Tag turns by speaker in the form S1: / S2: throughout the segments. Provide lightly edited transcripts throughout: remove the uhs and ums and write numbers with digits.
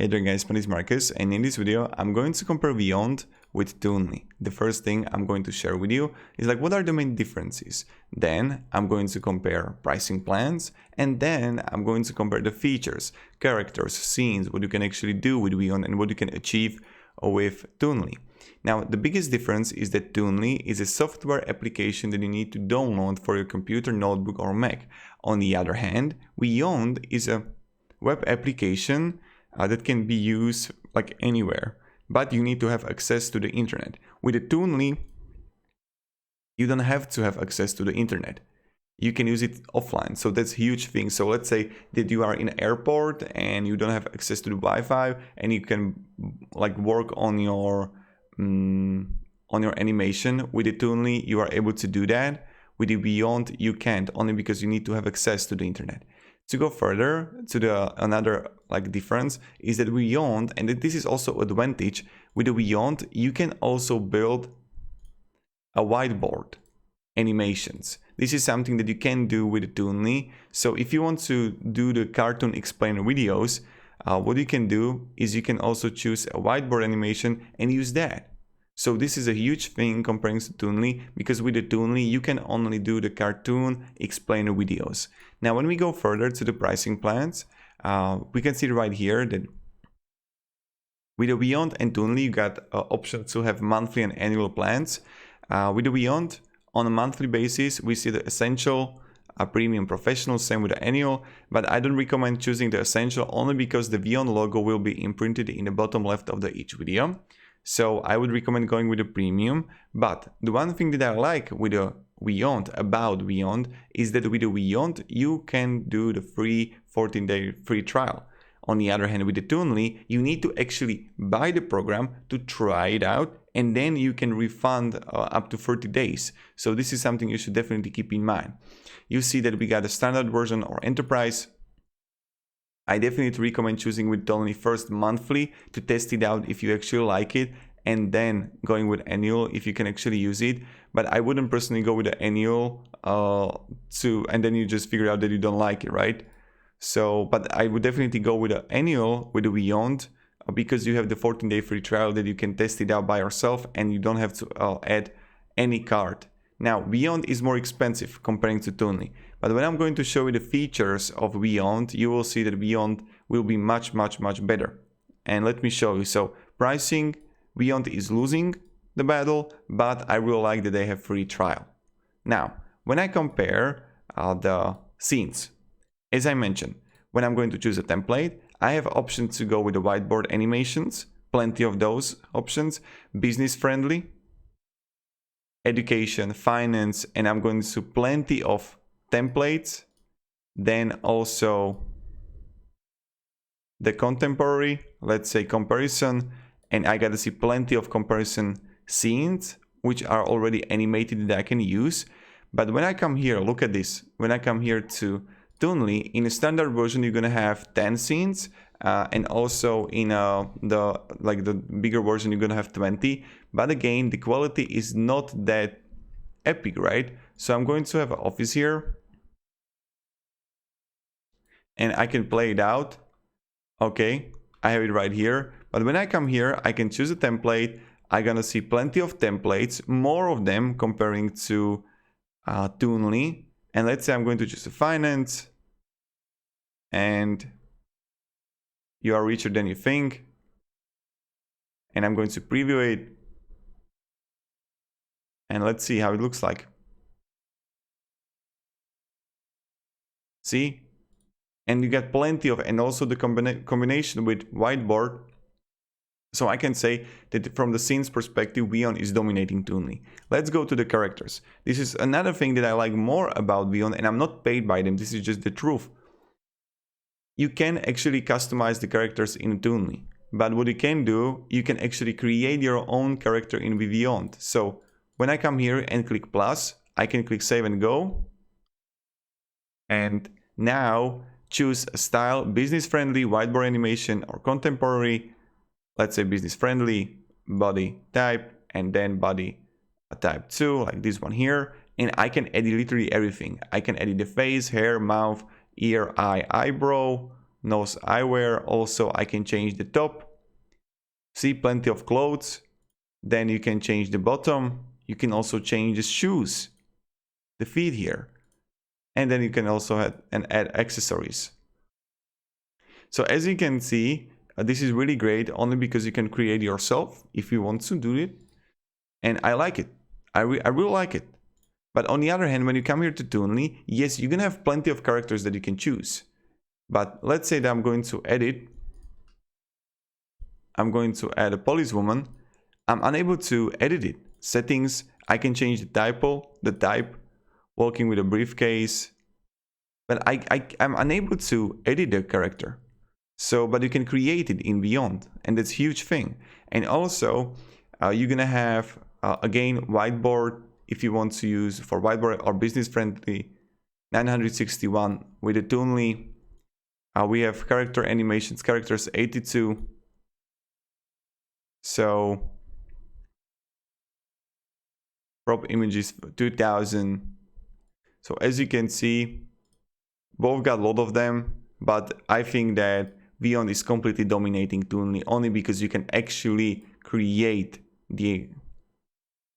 S1: Hey there guys, my name is Marcus, and in this video I'm going to compare VYOND with TOONLY. The first thing I'm going to share with you is like what are the main differences. Then I'm going to compare pricing plans, and then I'm going to compare the features, characters, scenes, what you can actually do with VYOND and what you can achieve with TOONLY. Now the biggest difference is that TOONLY is a software application that you need to download for your computer, notebook or Mac. On the other hand, VYOND is a web application that can be used like anywhere, but you need to have access to the internet. With the TOONLY, you don't have to have access to the internet. You can use it offline, so that's a huge thing. So let's say that you are in an airport and you don't have access to the Wi-Fi, and you can like work on your animation. With the TOONLY, you are able to do that. With the VYOND, you can't, only because you need to have access to the internet. To go further to the another like difference is that VYOND, and this is also advantage, with the VYOND you can also build a whiteboard animations. This is something that you can do with the TOONLY. So if you want to do the cartoon explainer videos, what you can do is you can also choose a whiteboard animation and use that. So this is a huge thing comparing to TOONLY, because with the TOONLY you can only do the cartoon explainer videos. Now when we go further to the pricing plans, we can see right here that with the VYOND and TOONLY you got options to have monthly and annual plans. With the VYOND, on a monthly basis we see the essential, premium, professional, same with the annual, but I don't recommend choosing the essential only because the VYOND logo will be imprinted in the bottom left of each video. So I would recommend going with the premium. But the one thing that I like with the VYOND, about VYOND, is that with the VYOND you can do the free 14-day free trial. On the other hand, with the TOONLY, you need to actually buy the program to try it out, and then you can refund up to 30 days. So this is something you should definitely keep in mind. You see that we got a standard version or enterprise. I definitely recommend choosing with TOONLY first monthly to test it out if you actually like it, and then going with annual if you can actually use it. But I wouldn't personally go with the annual and then you just figure out that you don't like it, right? So, but I would definitely go with the annual with the VYOND, because you have the 14-day free trial that you can test it out by yourself and you don't have to add any card. Now, VYOND is more expensive comparing to TOONLY, but when I'm going to show you the features of VYOND, you will see that VYOND will be much better. And let me show you. So, pricing, VYOND is losing the battle, but I really like that they have free trial. Now, when I compare the scenes, as I mentioned, when I'm going to choose a template, I have options to go with the whiteboard animations, plenty of those options, business friendly, education, finance, and I'm going to plenty of templates. Then also the contemporary, let's say comparison, and I got to see plenty of comparison scenes which are already animated that I can use. But when I come here, look at this, when I come here to TOONLY, in a standard version you're gonna have 10 scenes, and also in the bigger version you're gonna have 20. But again, the quality is not that epic, right? So I'm going to have an office here, and I can play it out. Okay, I have it right here. But when I come here, I can choose a template. I'm gonna see plenty of templates, more of them comparing to TOONLY. And let's say I'm going to choose a finance, and you are richer than you think, and I'm going to preview it, and let's see how it looks like. See? And you get plenty of, and also the combination with whiteboard. So I can say that from the scenes perspective, VYOND is dominating TOONLY. Let's go to the characters. This is another thing that I like more about VYOND, and I'm not paid by them, this is just the truth. You can actually customize the characters in TOONLY, but what you can do, you can actually create your own character in VYOND. So when I come here and click plus, I can click save and go, and now choose a style, business friendly, whiteboard animation, or contemporary. Let's say business friendly, body type, and then body type 2, like this one here. And I can edit literally everything. I can edit the face, hair, mouth, ear, eye, eyebrow, nose eyewear. Also, I can change the top. See, plenty of clothes. Then you can change the bottom. You can also change the shoes, the feet here. And then you can also add accessories. So as you can see, this is really great only because you can create yourself if you want to do it. And I like it. I really like it. But on the other hand, when you come here to Toonly, yes, you're gonna have plenty of characters that you can choose. But let's say that I'm going to edit. I'm going to add a policewoman. I'm unable to edit it. Settings, I can change the type, walking with a briefcase. But I'm unable to edit the character. So, but you can create it in VYOND, and that's a huge thing. And also, you're gonna have, again, whiteboard, if you want to use for whiteboard or business friendly, 961 with the Toonly. We have character animations, characters 82. So, prop images 2000. So as you can see, both got a lot of them, but I think that VYOND is completely dominating Toonly only because you can actually create the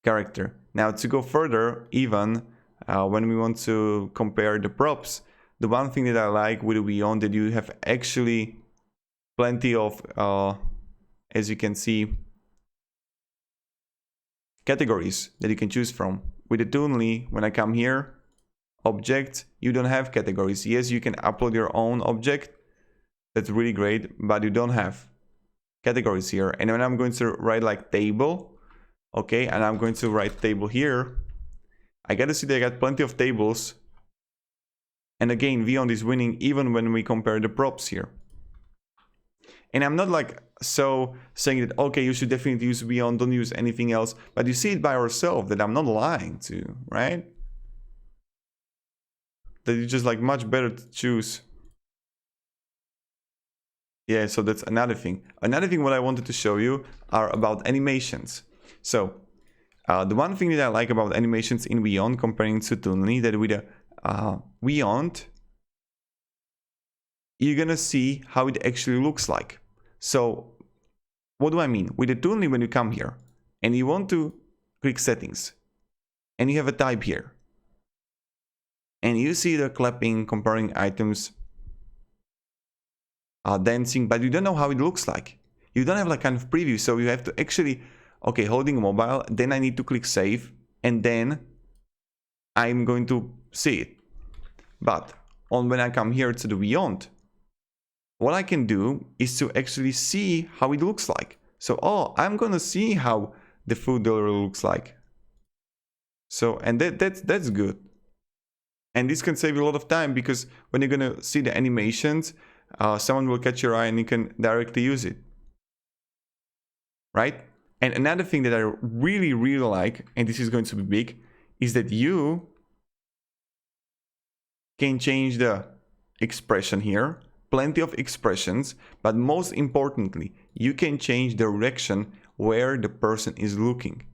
S1: character. Now to go further, even when we want to compare the props, the one thing that I like with VYOND that you have actually plenty of, as you can see, categories that you can choose from. With the Toonly, when I come here, object, you don't have categories. Yes, you can upload your own object. That's really great, but you don't have categories here. And when I'm going to write like table, okay, and I'm going to write table here, I gotta see that I got plenty of tables. And again, VYOND is winning even when we compare the props here. And I'm not like so saying that, okay, you should definitely use VYOND, don't use anything else. But you see it by yourself that I'm not lying to, right? That it's just like much better to choose. Yeah, so that's another thing. Another thing what I wanted to show you are about animations. So the one thing that I like about animations in VYOND comparing to Toonly, that with a VYOND, you're gonna see how it actually looks like. So what do I mean? With the Toonly, when you come here and you want to click settings and you have a type here and you see the clapping, comparing items, dancing, but you don't know how it looks like. You don't have like kind of preview, so you have to actually, okay, holding mobile, then I need to click save, and then I'm going to see it. But when I come here to the VYOND, what I can do is to actually see how it looks like. So, oh, I'm gonna see how the food delivery looks like. So, and that's good. And this can save you a lot of time because when you're gonna see the animations, someone will catch your eye and you can directly use it, right? And another thing that I really, really like, and this is going to be big, is that you can change the expression here, plenty of expressions, but most importantly, you can change the direction where the person is looking,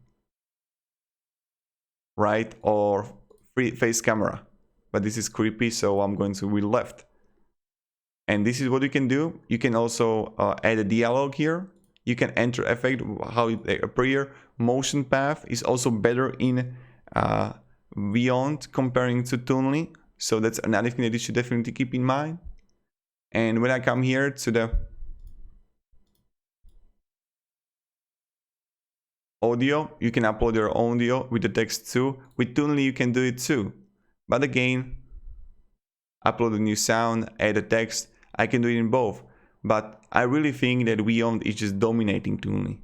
S1: right? Or face camera, but this is creepy, so I'm going to wheel left. And this is what you can do. You can also add a dialogue here. You can enter effect, how it appear. Motion path is also better in VYOND comparing to Toonly. So that's another thing that you should definitely keep in mind. And when I come here to the audio, you can upload your own audio with the text too. With Toonly, you can do it too. But again, upload a new sound, add a text. I can do it in both, but I really think that VYOND is just dominating Toonly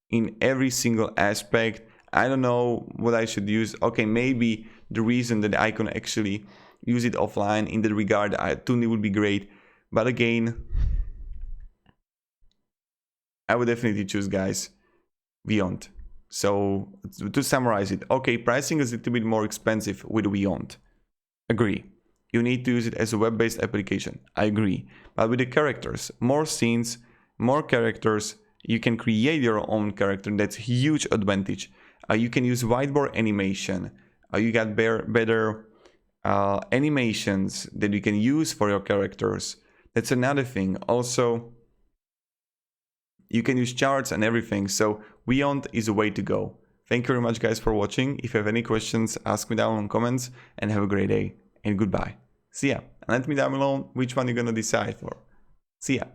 S1: in every single aspect. I don't know what I should use. Okay, maybe the reason that I can actually use it offline in that regard, Toonly would be great. But again, I would definitely choose, guys, VYOND. So to summarize it, okay, pricing is a little bit more expensive with VYOND. Agree. You need to use it as a web-based application. I agree. But with the characters, more scenes, more characters, you can create your own character. That's a huge advantage. You can use whiteboard animation. You got better animations that you can use for your characters. That's another thing. Also, you can use charts and everything, so VYOND is a way to go. Thank you very much guys for watching. If you have any questions, ask me down in comments, and have a great day, and goodbye. See ya. And let me down below which one you're gonna decide for. See ya.